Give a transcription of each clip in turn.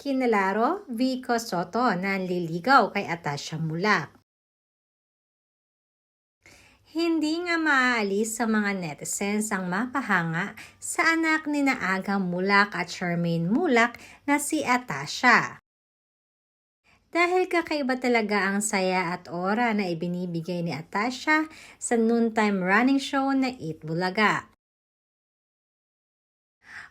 Ikinalaro, Vico Soto nanliligaw kay Atasha Mulak. Hindi nga maaalis sa mga netizens ang mapahanga sa anak ni Aga Mulak at Charmaine Mulak na si Atasha. Dahil kakaiba talaga ang saya at ora na ibinibigay ni Atasha sa noontime running show na Eat Bulaga.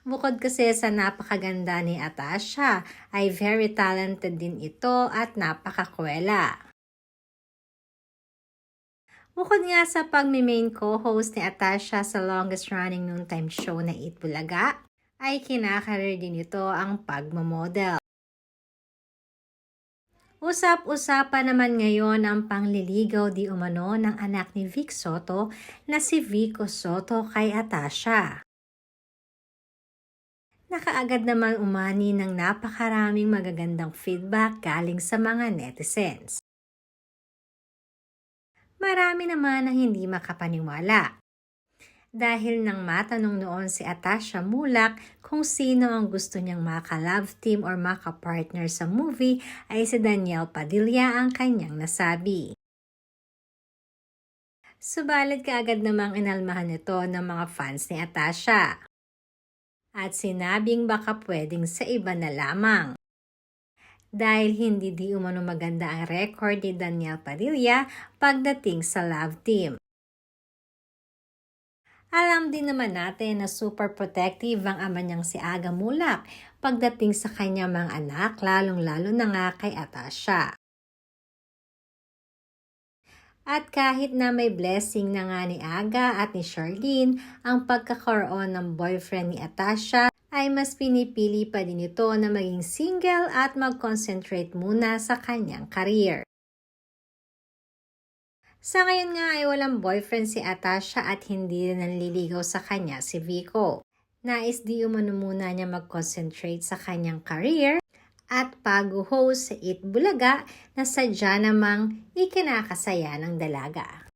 Bukod kasi sa napakaganda ni Atasha, ay very talented din ito at napakakwela. Bukod nga sa pag-main co-host ni Atasha sa longest running noontime show na Eat Bulaga, ay kinakarir din ito ang pagmamodel. Usap-usapan naman ngayon ang pangliligaw di umano ng anak ni Vic Soto na si Vico Soto kay Atasha. Nakaagad naman umani ng napakaraming magagandang feedback galing sa mga netizens. Marami naman ang hindi makapaniwala. Dahil nang matanong noon si Atasha Mulak kung sino ang gusto niyang maka-love team or maka-partner sa movie, ay si Daniel Padilla ang kanyang nasabi. Subalit kaagad namang inalmahan ito ng mga fans ni Atasha. At sinabing baka pwedeng sa iba na lamang. Dahil hindi di umano maganda ang record ni Daniel Padilla pagdating sa love team. Alam din naman natin na super protective ang ama niyang si Aga Mulak pagdating sa kanyang mga anak, lalong-lalo na nga kay Atasha. At kahit na may blessing na nga ni Aga at ni Charlene ang pagkakaroon ng boyfriend ni Atasha, ay mas pinipili pa din ito na maging single at mag-concentrate muna sa kanyang career. Sa ngayon nga ay walang boyfriend si Atasha at hindi rin nanliligaw sa kanya si Vico. Nais di umano muna niya mag-concentrate sa kanyang career at pag-host sa Eat Bulaga na sadya namang ikinakasaya ng dalaga.